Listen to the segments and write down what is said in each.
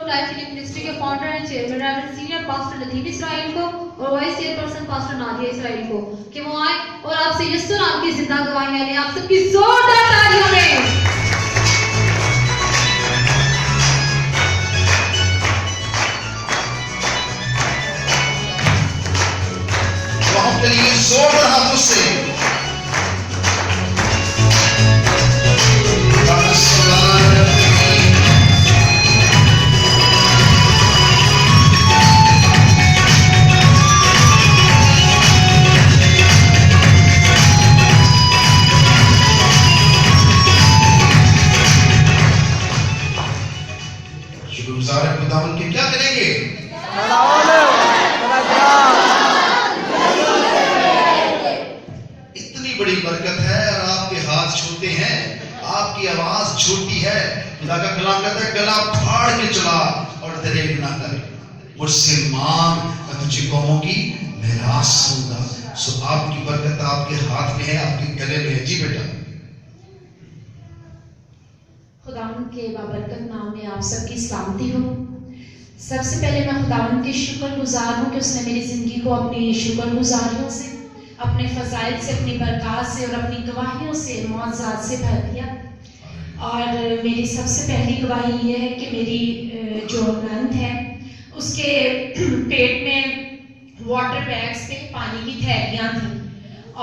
Life healing ministry के founder and chairman reverend senior pastor Latif Israel को और vice chairperson pastor Nadia Israel को कि वो आए और आपसे यीशु नाम की जिंदा गवाहियां लें। आप सबकी जोरदार तालियों में वहां के लिए जोरदार हाथों से शुक्रगुजार हैं खुदावंद के। क्या करेंगे? इतनी बड़ी बरकत है और आपके हाथ छोटे हैं, आपकी आवाज छोटी है। खुदा का कलाम कहता है गला फाड़ के चला और दरेक ना कर, मुझसे मांग मैं तुझे कौमों की मिरास दूंगा। सो आपकी बरकत आपके हाथ में है, आपके गले में है। जी बेटा। खुदावंद के बाबरकत नाम में आप सबकी सलामती हो। सबसे पहले मैं खुदावंद की शुक्रगुजार हूँ कि उसने मेरी ज़िंदगी को अपनी शुक्रगुजारियों से, अपने फ़ज़ाइल से, अपनी बरक़ात से और अपनी गवाहियों से, मुआज़ात से भर दिया। और मेरी सबसे पहली गवाही ये है कि मेरी जो नंद है उसके पेट में वाटर बैग्स पे पानी की थैलियाँ थी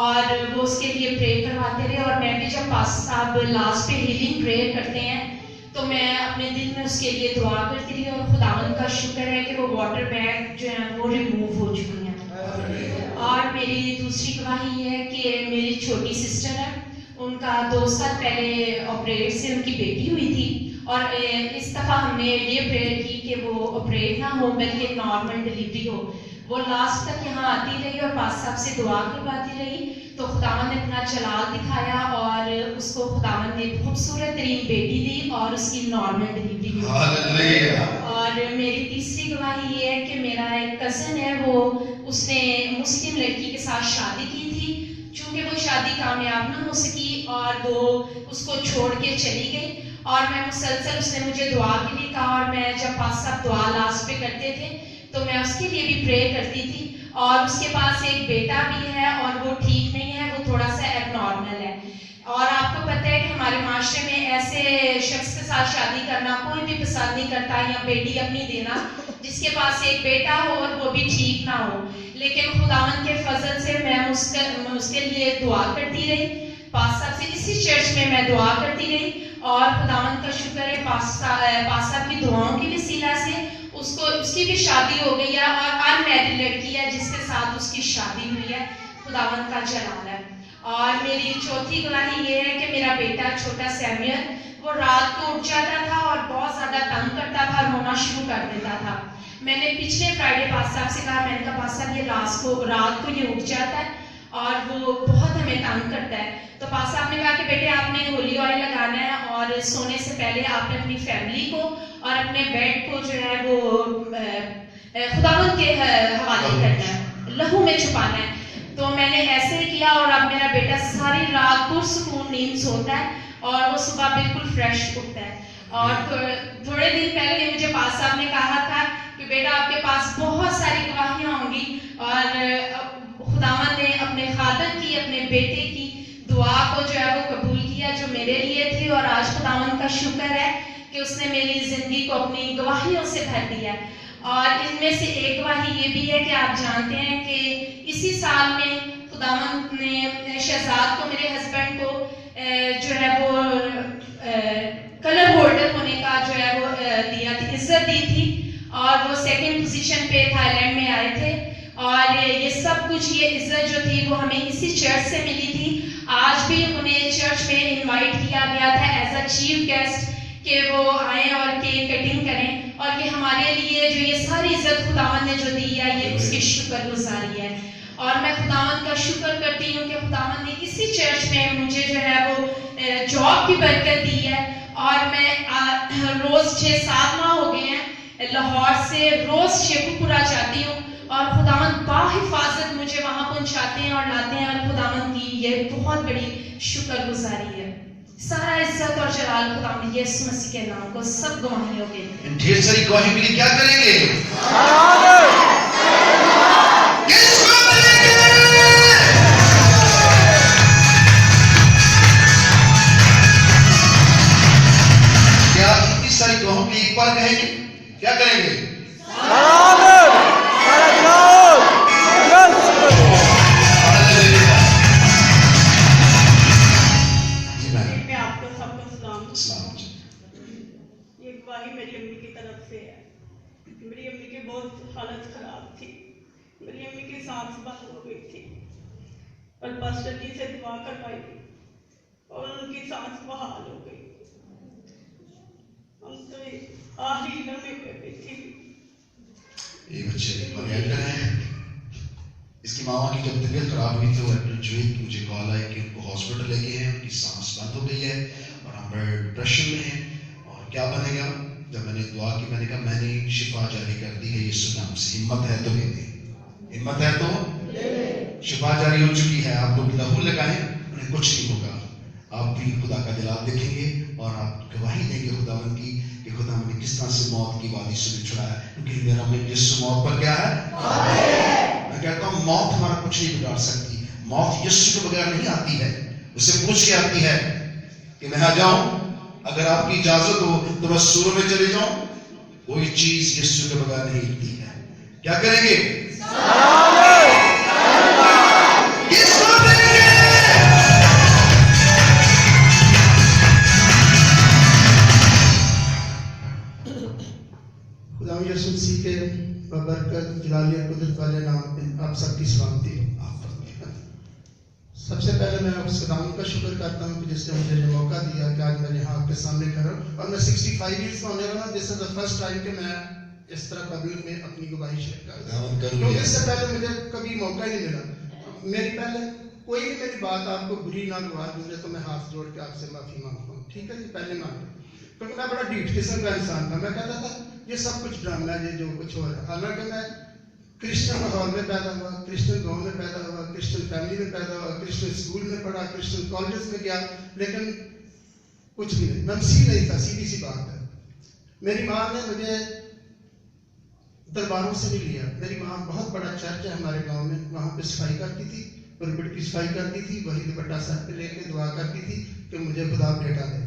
और वो उसके लिए प्रे करवाते रहे। और मैं भी जब पास्टर साहब लास्ट पे हीलिंग प्रेयर करते हैं तो मैं अपने दिल में उसके लिए दुआ करती रही और खुदावंद का शुक्र है कि वो वाटर बैग जो है वो रिमूव हो चुकी हैं। और मेरी दूसरी गवाही ये है कि मेरी छोटी सिस्टर है, उनका 2 साल पहले ऑपरेट से उनकी बेटी हुई थी और इस दफ़ा हमने ये प्रेयर की कि वो ऑपरेट ना हो बल्कि नॉर्मल डिलीवरी हो। वो लास्ट तक यहाँ आती रही और पास्टर साहब से दुआ करवाती रही तो खुदावंद ने अपना जलाल दिखाया और उसको खुदावंद ने खूबसूरत तरीन बेटी दी और उसकी नॉर्मल डिलीवरी हुई। और मेरी तीसरी गवाही ये है कि मेरा एक कज़न है, वो उसने मुस्लिम लड़की के साथ शादी की थी। चूँकि वो शादी कामयाब ना हो सकी और वो उसको छोड़ के चली गई और मैं मुसलसल, उसने मुझे दुआ के लिए कहा और मैं जब पास्टर साहब दुआ लास्ट पे करते थे तो मैं उसके लिए भी प्रे करती थी। और उसके पास एक बेटा भी है और वो ठीक नहीं है, वो थोड़ा सा एबनॉर्मल है। और आपको पता है कि हमारे माशरे में ऐसे शख्स के साथ शादी करना कोई भी पसंद नहीं करता या बेटी अपनी देना जिसके पास एक बेटा हो और वो भी ठीक ना हो। लेकिन खुदावंद के फजल से मैं उसके लिए दुआ करती रही, पास्टर साहब से इसी चर्च में मैं दुआ करती रही और खुदावंद का शुक्र है पास्टर साहब की दुआओं की वसीला से उसकी भी शादी हो गई है और अनमैरिड लड़की है जिसके साथ उसकी शादी हुई है। खुदावंद का जलाल है। और मेरी चौथी गवाही ये है कि मेरा बेटा छोटा सैमुअल वो रात को उठ जाता था और बहुत ज़्यादा तंग करता था, रोना शुरू कर देता था। मैंने पिछले फ्राइडे पास्टर साहब से कहा, मैंने कहा पास्टर साहब ये रात को ये उठ जाता है और वो बहुत हमें तंग करता है। तो पास्टर साहब ने कहा कि बेटे आपने होली ऑयल लगाना है और सोने से पहले आपने अपनी फैमिली को और अपने बेड को जो है वो खुदावंद के हवाले करना है, लहू में छुपाना है। तो मैंने ऐसे ही किया और अब मेरा बेटा सारी रात पुरसुकून नींद सोता है और वो सुबह बिल्कुल फ्रेश उठता है। और थोड़े दिन पहले मुझे पास्टर साहब ने कहा था कि बेटा आपके पास बहुत सारी गवाहियाँ होंगी और खुदावंद ने अपने खातन की, अपने बेटे की दुआ को जो है वो कबूल किया जो मेरे लिए थी। और आज खुदावंद का शुक्र है कि उसने मेरी ज़िंदगी को अपनी गवाहियों से भर दिया। और इनमें से एक गवाही ये भी है कि आप जानते हैं कि इसी साल में खुदावंद ने शहजाद को, मेरे हस्बैंड को जो है वो कलर होल्डर होने का जो है वो दिया थी, इज्जत दी थी और वो 2nd पोजीशन पे थाईलैंड में आए थे। और ये सब कुछ, ये इज्जत जो थी वो हमें इसी चर्च से मिली थी। आज भी उन्हें चर्च में इनवाइट किया गया था एज अ चीफ गेस्ट कि वो आए और केक कटिंग करें। और ये हमारे लिए जो ये सारी इज्जत खुदावंद ने जो दी है ये उसकी शुक्रगुजारी है। और मैं खुदावंद का शुक्र करती हूँ कि खुदावंद ने इसी चर्च में मुझे जो है वो जॉब की बरकत दी है। और मैं रोज़ 6-7 माह हो गए हैं लाहौर से रोज़ शेखुपुरा जाती हूँ और खुदावंद बाहिफाजत मुझे वहाँ पहुँचाते हैं और लाते हैं। और खुदावंद की ये बहुत बड़ी शुक्रगुजारी है। सारा इज्जत और जलाल खुदावंद यीशु मसीह के नाम को सब गवाहियों के लिए। इन ढेर सारी गवाहियों के लिए क्या करेंगे? किसको करेंगे? क्या इतनी सारी गवाहों के लिए एक बार कहेंगे? क्या करेंगे? ये गवाही मेरी अम्मी की तरफ से है। मेरी अम्मी की बहुत हालत खराब थी। मेरी अम्मी की सांस बंद हो गई थी और पास्टर जी से दुआ करवाई और उनकी सांस बहाल हो गई। हम तो आखिरी लम्हे पे थी। ये बच्चे मरियम है। इसकी मामा की जब तबीयत खराब हुई तो जुएद की मुझे कॉल आई कि उनको हॉस्पिटल ले गए हैं, उनकी सांस बंद हो गई है और हम बड़े डिप्रेशन में हैं और क्या बनेगा। जब मैंने दुआ की मैंने कहा मैंने शिफा जारी कर दी है यीशु नाम से, हिम्मत है तो दे दे, हिम्मत है तो शिफा जारी हो चुकी है। आप लोग लहू लगाएं, उन्हें कुछ नहीं होगा। आप भी खुदा का जलाल देखेंगे और आप गवाही देंगे खुदावंद की कि खुदावंद ने किस तरह से मौत की वादी से छुड़ाया, क्योंकि मेरा में यीशु मौत पर क्या है। मैं कहता हूँ मौत हमारा कुछ नहीं बिगाड़ सकती। मौत यीशु के बगैर नहीं आती है, उससे पूछ के आती है कि मैं आ जाऊं, अगर आपकी इजाजत हो तो बस सूरों में चले जाऊं। कोई चीज यीशु के बगैर नहीं हिलती है। क्या करेंगे? किसको करेंगे? खुदा यीशु मसीह के बरकत जलालियत कुदरत वाले नाम में आप सबकी सलामती हो। सबसे पहले मैं उस खुदावंद का शुक्र करता हूँ कि जिसने मुझे ये मौका दिया कि आज मैं यहाँ आपके सामने करूँ और मैं 65 ईयर्स का होने वाला। This is the first time कि मैं इस तरह पब्लिक में अपनी गवाही शेयर कर रहा हूँ, क्योंकि इससे पहले मुझे कभी मौका ही नहीं मिला। मेरी पहले कोई भी मेरी बात आपको बुरी ना लगा गुजरे तो मैं हाथ जोड़ के आपसे माफी मांगता हूँ, ठीक है जी। पहले मांगे क्योंकि मैं बड़ा ढीठ किस्म का इंसान था। मैं कहता था ये सब कुछ ड्रामा है, ये जो कुछ हो रहा है। हालांकि मैं क्रिश्चियन माहौल में पैदा हुआ, क्रिश्चियन गांव में पैदा हुआ, क्रिश्चियन फैमिली में पैदा हुआ, क्रिश्चियन स्कूल में पढ़ा, क्रिश्चियन कॉलेज में गया, लेकिन कुछ भी नहीं, मैं मसीह नहीं था। सीधी सी बात है। मेरी माँ ने मुझे दरबारों से नहीं लिया। मेरी माँ बहुत बड़ा चर्च है हमारे गांव में, वहाँ पे सफाई करती थी, पुलपिट की सफाई करती थी, वही दुपट्टा सर पे लेके दुआ करती थी कि मुझे खुदा बेटा दे।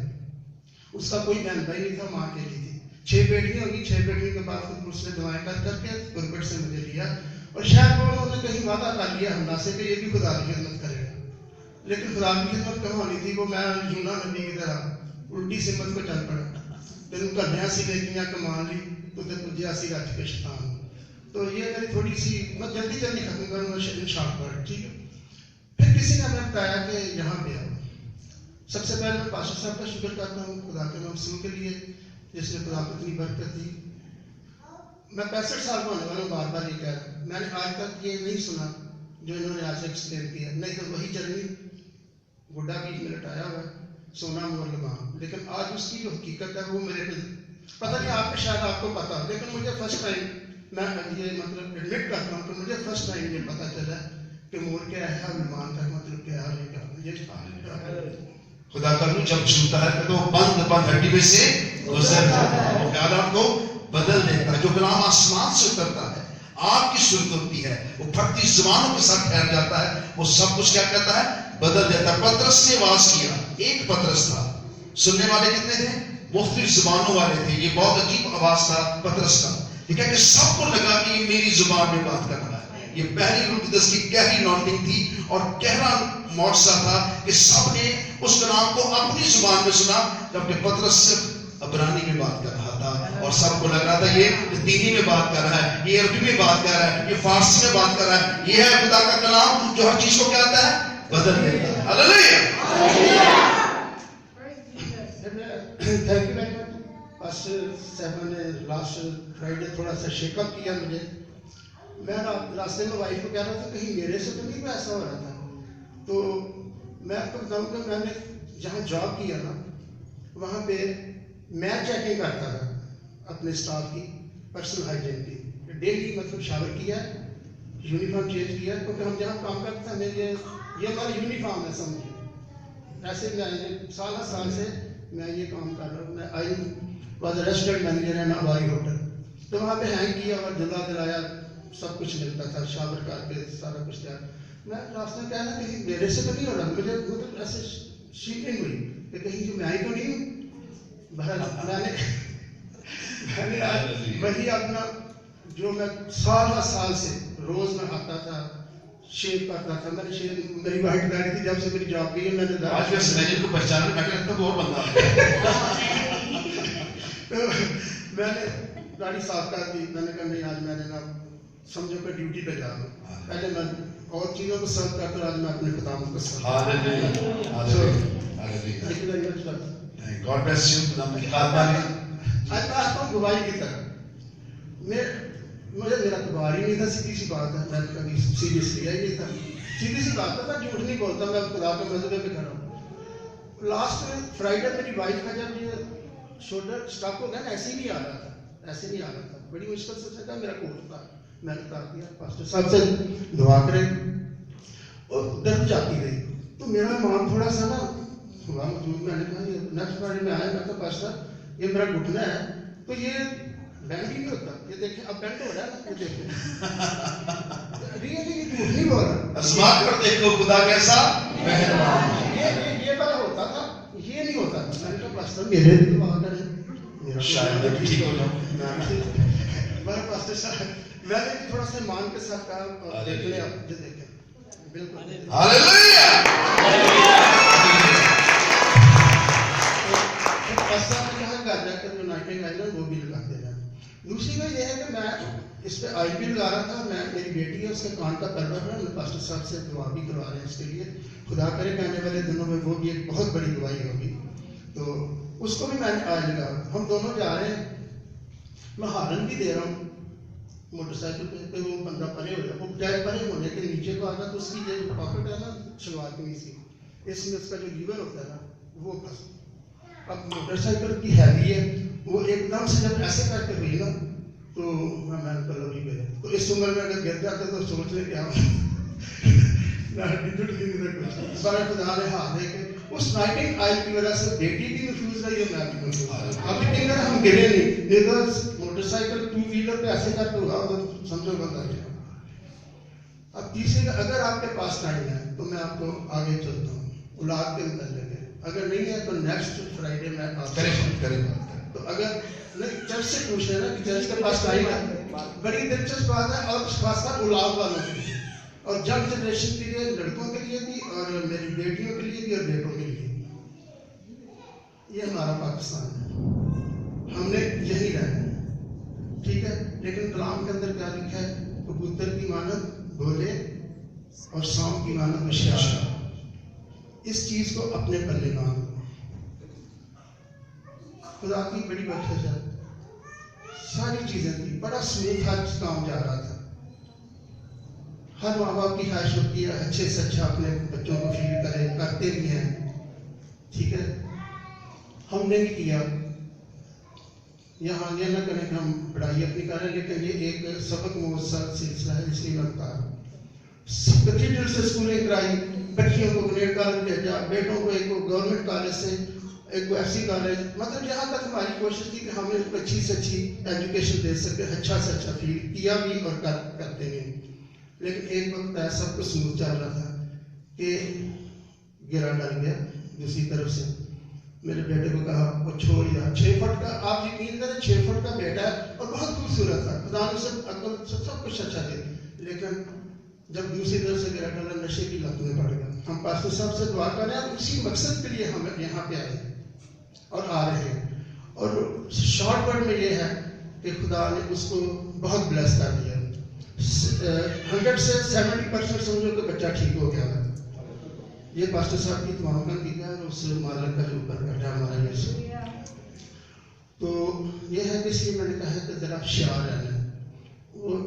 उसका कोई बहन भाई नहीं था, माँ अकेली थी। 6 बेटियां होगी, 6 बेटियों के बाद फिर उसने दुआएं कर करके पुलपिट से मुझे लिया और शायद वो उन्होंने कहीं वादा कर लिया हमला से कि ये भी खुदा की खिदमत करेगा। लेकिन खुदा की खिदमत कहाँ होनी थी, वो मैं यूना नबी की तरह उल्टी सिमत को चल पड़ा। तेन घलिया सी लेकियां कमा ली तो तुझे सी रच के शैतान। तो ये मेरी थोड़ी सी मैं जल्दी जल्दी खत्म करूँगा शॉर्ट, ठीक है। फिर किसी ने हमें बताया कि यहाँ पे आओ। सबसे पहले मैं पास्टर साहब का शुक्र करता हूँ खुदा के मौसम के लिए जिसने खुदा को इतनी बरकत दी। मैं 65 साल का होने वाला हूँ, बार बार ये कह रहा हूँ। मैंने आज तक ये नहीं सुना जो इन्होंने आज एक्सप्लेन किया, नहीं तो वही जर्नी बुढ़ा बीच में लटाया हुआ है, सोना मोर लगाम। लेकिन आज उसकी जो हकीकत है वो मेरे पे पता नहीं, आपको शायद आपको पता, लेकिन मुझे फर्स्ट टाइम मैं ये मतलब एडमिट करता हूँ कि मुझे फर्स्ट टाइम ये पता चला कि मोर क्या है, विमान का मतलब क्या है। खुदा का रूह जब छूता है तो बंद हड्डी में से गुजर जाता है, वो हालात को बदल देता है। जो कलाम आसमान से उतरता है, आपकी सूरत होती है, वो फटती जुबानों के साथ ठहर जाता है, वो सब कुछ क्या करता है, बदल देता है। पतरस ने आवाज किया, एक पतरस था, सुनने वाले कितने थे, मुख्तलिफ जुबानों वाले थे। ये बहुत अजीब आवाज था पतरस का। ठीक है कि सबको लगा कि ये मेरी जुबान में बात कर रहा है। ये पहली रूह की गहरी नॉटिंग थी और गहरा मौजज़ा था कि सबने उस कलाम को अपनी जुबान में सुना, जबकि पतरस सिर्फ अबरानी में बात कर रहा था और सबको लग रहा था ये लतीनी में बात कर रहा है, ये अरबी में बात कर रहा है, ये फारसी में बात कर रहा है। ये है खुदा का कलाम जो हर चीज को क्या आता है, बदल देता है। Hallelujah. Thank you very much. Pastor साहब ने लास्ट फ्राइडे थोड़ा सा शेकअप किया मुझे। मैं रास्ते में वाइफ को कह रहा था कहीं मेरे से तो नहीं कोई ऐसा हो रहा था। तो मैं आपको बताऊँ कि मैंने जहाँ जॉब किया ना, वहाँ पे मैं चेकिंग करता था अपने स्टाफ की पर्सनल हाइजीन की। डेली मतलब शावर किया, यूनिफॉर्म चेंज किया, क्योंकि हम जहाँ काम करते हैं ये हमारा यूनिफॉर्म है, समझिए ایسے میں سال سے میں یہ کام کر رہا ہوں. میں آئی واز ریسٹورینٹ مینیجر ہے ہماری ہوٹل, تو وہاں پہ ہینگ کیا اور جلا دلایا, سب کچھ ملتا تھا, شاور کر کے سارا کچھ تیار. میں راستے میں کہنا کہیں میرے سے تو نہیں ہو رہا, مجھے مطلب ایسے شیٹنگ ہوئی کہ کہیں جو میں آئی تو نہیں ہوں. بہرحال میں نے آج وہی اپنا جو میں سال سے روز میں آتا تھا, شیو کرتا تھا. میں نے شیو, میری وائٹ داڑھی تھی جب سے میری جاب کی ہے, میں نے آج میں سنیجر کو پہچانا میں کہتا ہوں اور بندہ میں نے داڑھی صاف کر دی. میں نے کہا نہیں آج میں نے نا سمجھو کہ ڈیوٹی پہ جا رہا ہوں. پہلے میں اور چیزوں کو سرو کرتا ہوں, آج میں اپنے خداوند کو سرو کرتا ہوں. God bless you. خدا کی خدمت میں آج میں آتا ہوں گواہی کی طرح. مجھے میرا اعتبار ہی نہیں تھا, سیدھی سی بات ہے, میں نے کبھی سیریس لیا ہی نہیں تھا. سیدھی سی بات ہے, میں جھوٹ نہیں بولتا, میں خدا کے مذہبے پہ کھڑا ہوں. لاسٹ فرائیڈے میری وائف کا جب یہ شولڈر اسٹاک ہو گیا نا, ایسے ہی نہیں آ رہا تھا, بڑی مشکل سے کہا میرا کوٹ تھا, میں نے کہا دیا پاسٹر صاحب سے دعا کریں, اور درد جاتی گئی. تو میرا مان تھوڑا سا نا ہوا موجود. میں نے کہا یہ نیکسٹ فرائیڈے میں آیا, میں کہا پاسٹر یہ میرا گھٹنا ہے, تو یہ بینڈ ہی نہیں ہوتا, یہ دیکھیں اب بینڈ ہو رہا ہے نا, یہ دیکھیں ریئلی یہ جھوٹ نہیں بول رہا. اسمان پر دیکھو خدا کیسا مہربان. یہ والا ہوتا تھا, یہ نہیں ہوتا. میں نے کہا پاسٹر میرے بھی دعا کریں, شاید ٹھیک ہو جاؤ. میں پاسٹر صاحب میں نے تھوڑا سا مان کے ساتھ کہا دیکھ لیں آپ, جو دیکھیں بالکل. ہاللیلویا. ایسا میں کہا گھر جا کر جو نائٹنگ آئی نا وہ بھی لگاتے رہے. دوسری بات یہ ہے کہ میں اس پہ آئی بھی لگا رہا تھا. میں میری بیٹی ہے, اس کے کان کا پردہ ہے, میں پاسٹر صاحب سے دعا بھی کروا رہے ہیں اس کے لیے. خدا کرے کہ آنے والے دنوں میں وہ بھی ایک بہت بڑی دعائی ہوگی, تو اس کو بھی میں نے آج لگا. ہم دونوں جا رہے ہیں, میں ہارن بھی دے رہا ہوں موٹر سائیکل پہ, وہ بندہ پرے ہو جائے, وہ جائے پرے ہونے کے نیچے کو آنا, تو اس کی یہ جو پاکٹ ہے نا شلوار کی سی, اس میں اس کا جو لیور ہوتا ہے نا وہ پھنس. اب موٹر سائیکل کی ہیوی ہے, وہ ایک دم سے جب ایسے کر کے گئی نا, تو میں نے کلر ہی گیا. تو اس عمر میں اگر گر جاتے تو سوچ لیں کیا بڑا خدا نے ہاتھ دے کے اس نائٹنگ آئی کی وجہ سے بیٹی بھی محفوظ رہی اور میں بھی محفوظ رہا. اب بھی اگر ہم گرے نہیں, موٹر سائیکل 2 ویلر پہ ایسے کر کے ہوا تو سمجھو بندہ گیا. اب تیسرے اگر آپ کے پاس ٹائم ہے تو میں آپ کو آگے چلتا ہوں اولاد کے متعلق ہے. اگر نہیں ہے تو نیکسٹ فرائیڈے میں آپ کریں. تو اگر نہیں چرچ سے پوچھ رہے نا کہ چرچ کے پاس ٹائم ہے, بڑی دلچسپ بات ہے, اور خاص کر اولاد والوں کے لیے, اور جنگ جنریشن کے لیے, لڑکوں کے لیے بھی, اور میری بیٹیوں کے لیے بھی, اور بیٹوں کے لیے. یہ ہمارا پاکستان ہے, ہم نے یہی رہنا ہے, ٹھیک ہے. لیکن کلام کے اندر کیا لکھا ہے, کبوتر کی مانند بولے اور سانپ کی مانند ہوشیار. اس چیز کو اپنے پلے باندھ. خدا کی بڑی بخشش ہے, ساری چیزیں تھی, بڑا سموتھ ہر کام جا رہا تھا. ہر ماں باپ کی خواہش ہوتی ہے اچھے سے اچھا اپنے بچوں کو فیل کرے, کرتے بھی ہیں, ٹھیک ہے. ہم نے بھی کیا. یہاں یہ نہ کریں کہ ہم پڑھائی اپنی کریں, لیکن یہ ایک سبق موثر سلسلہ ہے, اس لیے لگتا ہے. کیتھیڈرل سے اسکولنگ کرائی, بچیوں کو گریڈ کالج بھیجا, بیٹوں کو ایک گورنمنٹ کالج سے ایک ایف سی کالج, مطلب جہاں تک ہماری کوشش تھی کہ ہمیں اچھی سے اچھی ایجوکیشن دے سکے, اچھا سے اچھا فیل کیا بھی اور کرتے ہیں. لیکن ایک وقت ایسا سب کچھ سموتھ چل رہا تھا کہ گرا ڈال گیا دوسری طرف سے. میرے بیٹے کو کہا وہ چھوڑ دیا. 6 فٹ کا, آپ یقین کریں 6 فٹ کا بیٹا ہے اور بہت خوبصورت تھا, خدا نے اسے عقل سب کچھ اچھا دے, لیکن جب دوسری طرف سے گرا ڈالا نشے کی لت میں پڑ گیا. ہم پاسٹر صاحب سے دعا کر رہے ہیں, اسی مقصد کے لیے ہم یہاں پہ آئے اور آ رہے ہیں. اور شارٹ ورڈ میں یہ ہے کہ خدا نے اس کو بہت بلیس کر دیا. 100 سے 70% سمجھو کہ بچہ ٹھیک ہو گیا ہے. یہ پاسٹر صاحب کی دعاؤں کا نتیجہ ہے, اور اس سے مالک کا جو اوپر بیٹھا ہمارا یسوع. تو یہ ہے کہ اس لیے میں نے کہا ہے کہ ذرا ہوشیار رہنا. وہ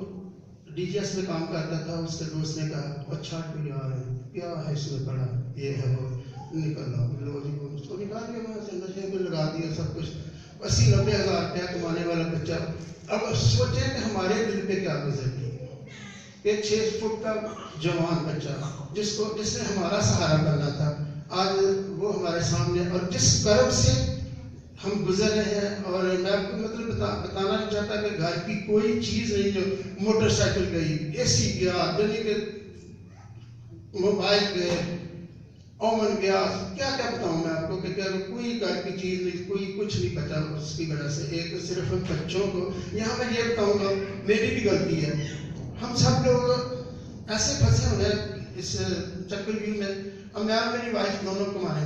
ڈی جی ایس میں کام کرتا تھا, اس کے دوست نے کہا اچھا تو یار کیا ہے اس میں پڑھا, یہ ہے وہ, نکلا لو جی اس کو نکال دیا, وہاں سے نشے کو لگا دیا سب کچھ. 80-90 ہزار روپیہ کمانے والا بچہ. اب سوچیں کہ ہمارے دل پہ کیا گزر گئی کہ 6 فٹ کا جوان بچہ جس نے ہمارا سہارا کرنا تھا, आज वो हमारे सामने, और जिस कर्ब से हम गुजर रहे हैं, और मैं आपको मतलब बताना नहीं चाहता कि घर की कोई चीज़ नहीं, जो मोटरसाइकिल गई, एसी गया, यानी कि मोबाइल गए, ओवन गया, क्या क्या बताऊं मैं आपको कि क्या कोई घर की चीज़ नहीं, कोई कुछ नहीं बचा उसकी वजह से। एक सिर्फ बच्चों को, यहाँ मैं ये बताऊंगा मेरी भी गलती है, हम सब लोग ऐसे फंसे हुए हैं इस चक्रव्यूह में। अब मैं और मेरी वाइफ दोनों कमाने